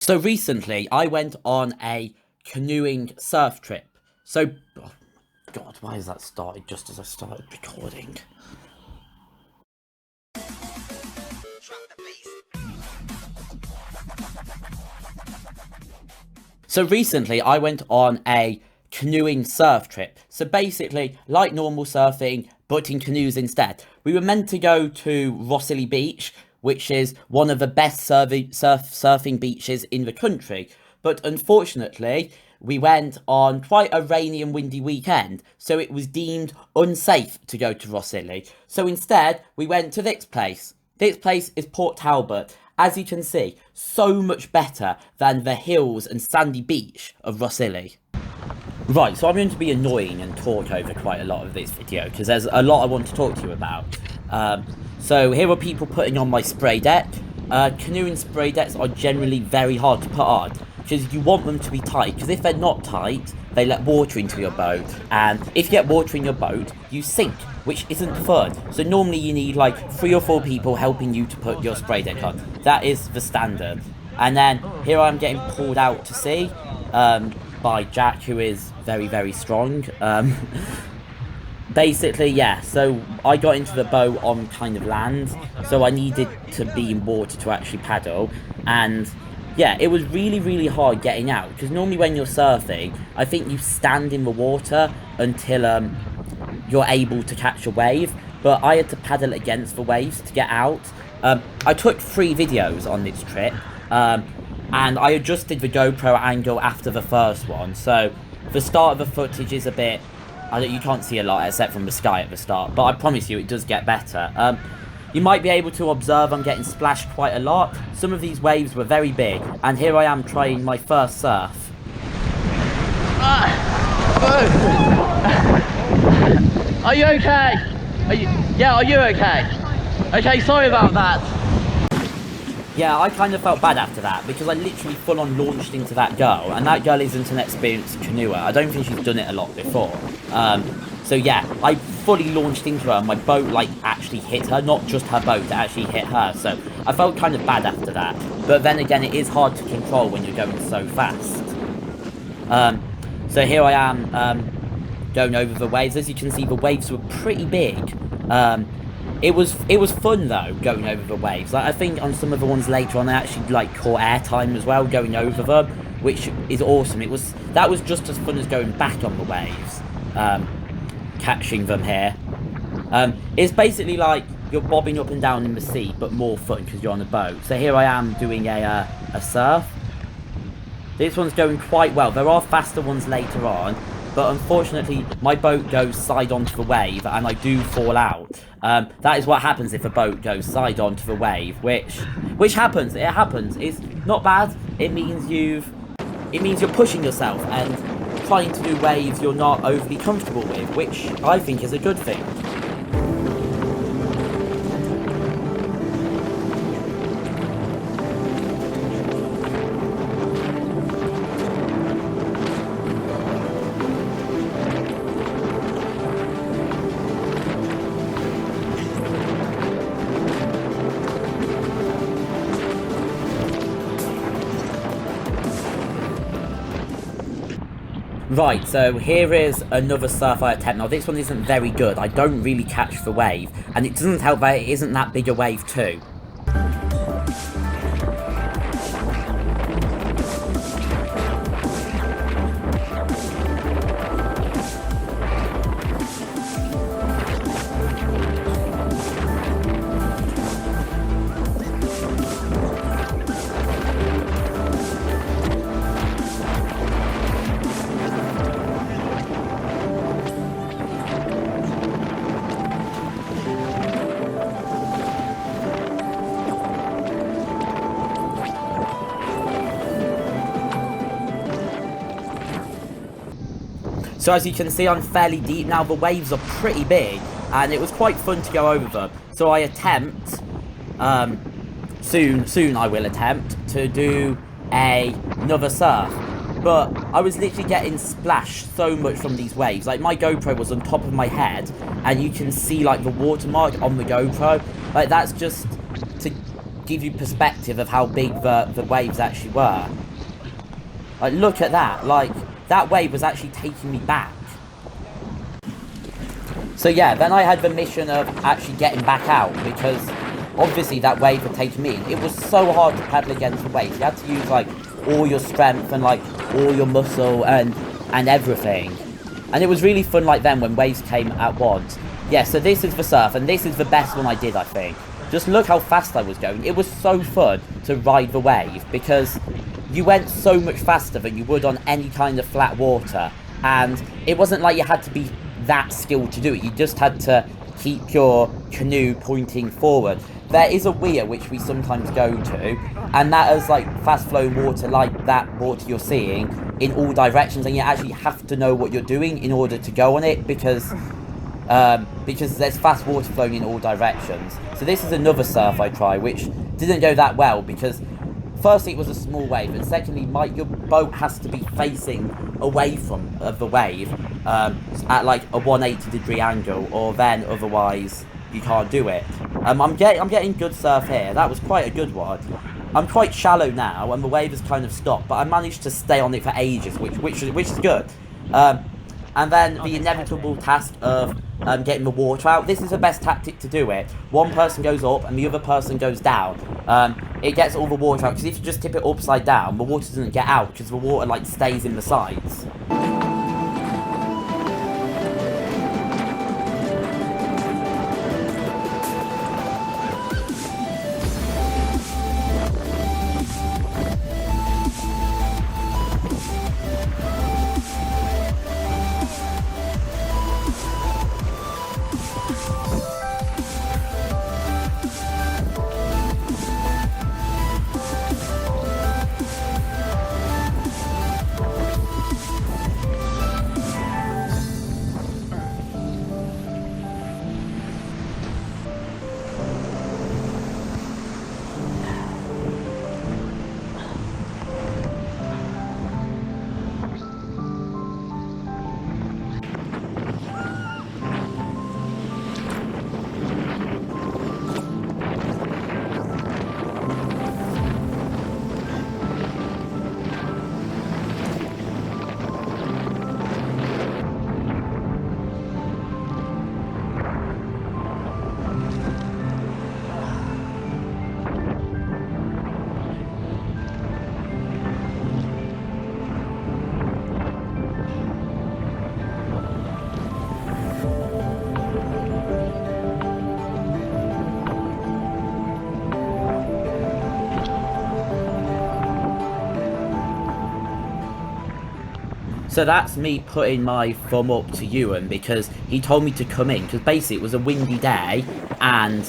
So recently, I went on a canoeing surf trip. Oh God, why has that started just as I started recording? So recently, I went on a canoeing surf trip. So basically, like normal surfing, but in canoes instead. We were meant to go to Rossley Beach, which is one of the best surfing beaches in the country. But unfortunately, we went on quite a rainy and windy weekend, so it was deemed unsafe to go to Rossley. So instead, we went to this place. This place is Port Talbot. As you can see, so much better than the hills and sandy beach of Rossley. Right, so I'm going to be annoying and talk over quite a lot of this video, because there's a lot I want to talk to you about. So here are people putting on my spray deck. Canoeing spray decks are generally very hard to put on, because you want them to be tight, because if they're not tight, they let water into your boat, and if you get water in your boat, you sink, which isn't fun. So normally you need like 3 or 4 people helping you to put your spray deck on. That is the standard. And then here I'm getting pulled out to sea by Jack, who is very, very strong. Basically, yeah, so I got into the boat on kind of land, so I needed to be in water to actually paddle, and yeah, it was really, really hard getting out, because normally when you're surfing, I think you stand in the water until you're able to catch a wave, but I had to paddle against the waves to get out. I took 3 videos on this trip, and I adjusted the GoPro angle after the first one, so the start of the footage is a bit, you can't see a lot except from the sky at the start, but I promise you it does get better. You might be able to observe I'm getting splashed quite a lot. Some of these waves were very big, and here I am trying my first surf. Are you okay? Are you okay? Okay, sorry about that. Yeah, I kind of felt bad after that, because I literally full-on launched into that girl, and that girl isn't an experienced canoeer. I don't think she's done it a lot before. So yeah, I fully launched into her, and my boat, like, actually hit her. Not just her boat, it actually hit her. So I felt kind of bad after that. But then again, it is hard to control when you're going so fast. So here I am, going over the waves. As you can see, the waves were pretty big. It was fun though, going over the waves. Like, I think on some of the ones later on, I actually like caught airtime as well, going over them, which is awesome. That was just as fun as going back on the waves, catching them here. It's basically like you're bobbing up and down in the sea, but more fun because you're on a boat. So here I am doing a surf. This one's going quite well. There are faster ones later on, but unfortunately my boat goes side onto the wave and I do fall out. That is what happens if a boat goes side onto the wave, which happens. It happens. It's not bad. It means you're pushing yourself and trying to do waves you're not overly comfortable with, which I think is a good thing. Right, so here is another surf I attempt. Now, this one isn't very good. I don't really catch the wave, and it doesn't help that it isn't that big a wave too. So as you can see, I'm fairly deep now. The waves are pretty big, and it was quite fun to go over them. So I attempt, soon I will attempt to do another surf. But I was literally getting splashed so much from these waves. Like, my GoPro was on top of my head, and you can see like the watermark on the GoPro. Like, that's just to give you perspective of how big the waves actually were. Like, look at that. Like, that wave was actually taking me back. So yeah, then I had the mission of actually getting back out, because obviously that wave had taken me in. It was so hard to paddle against the waves. You had to use, like, all your strength and, like, all your muscle and everything. And it was really fun, like, then when waves came at once. Yeah, so this is the surf, and this is the best one I did, I think. Just look how fast I was going. It was so fun to ride the wave, because you went so much faster than you would on any kind of flat water. And it wasn't like you had to be that skilled to do it. You just had to keep your canoe pointing forward. There is a weir which we sometimes go to, and that is like fast flowing water, like that water you're seeing, in all directions, and you actually have to know what you're doing in order to go on it, because there's fast water flowing in all directions. So this is another surf I tried, which didn't go that well, because firstly it was a small wave, and secondly your boat has to be facing away from the wave at like a 180-degree angle, or then otherwise you can't do it. I'm getting good surf here. That was quite a good one. I'm quite shallow now, and the wave has kind of stopped, but I managed to stay on it for ages, which is good. And then the inevitable task of getting the water out. This is the best tactic to do it. One person goes up and the other person goes down. It gets all the water out, because if you just tip it upside down, the water doesn't get out, because the water like stays in the sides. So that's me putting my thumb up to Ewan, because he told me to come in, because basically it was a windy day and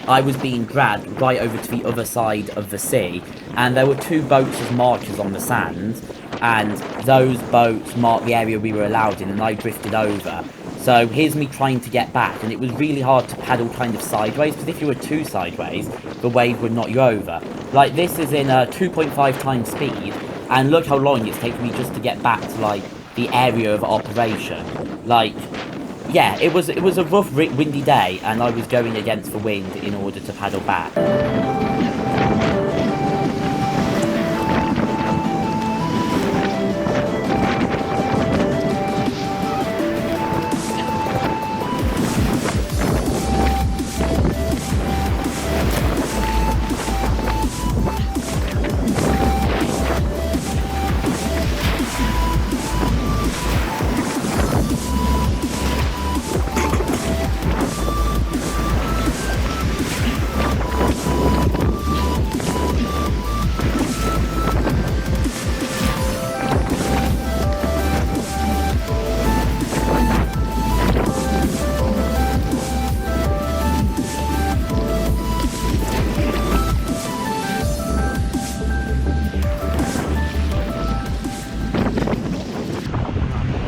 I was being dragged right over to the other side of the sea, and there were two boats as markers on the sand, and those boats marked the area we were allowed in, and I drifted over. So here's me trying to get back, and it was really hard to paddle kind of sideways, because if you were too sideways, the wave would knock you over. Like, this is in a 2.5 times speed, and look how long it's taken me just to get back to, like, the area of operation. Like, yeah, it was a rough, windy day, and I was going against the wind in order to paddle back.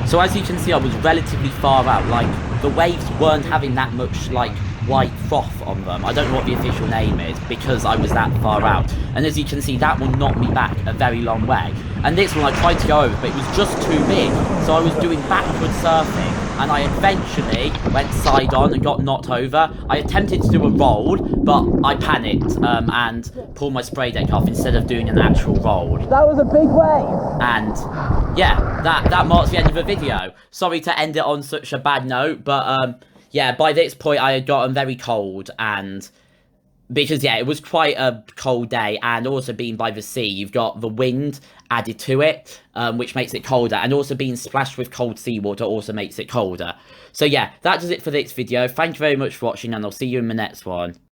So as you can see, I was relatively far out. Like, the waves weren't having that much, like, white froth on them. I don't know what the official name is, because I was that far out. And as you can see, that one knocked me back a very long way. And this one I tried to go over, but it was just too big. So I was doing backward surfing, and I eventually went side on and got knocked over. I attempted to do a roll, but I panicked and pulled my spray deck off instead of doing an actual roll. That was a big wave. And yeah, that marks the end of the video. Sorry to end it on such a bad note, but yeah, by this point I had gotten very cold, and because yeah, it was quite a cold day, and also being by the sea, you've got the wind added to it, which makes it colder, and also being splashed with cold seawater also makes it colder. So yeah, that does it for this video. Thank you very much for watching, and I'll see you in the next one.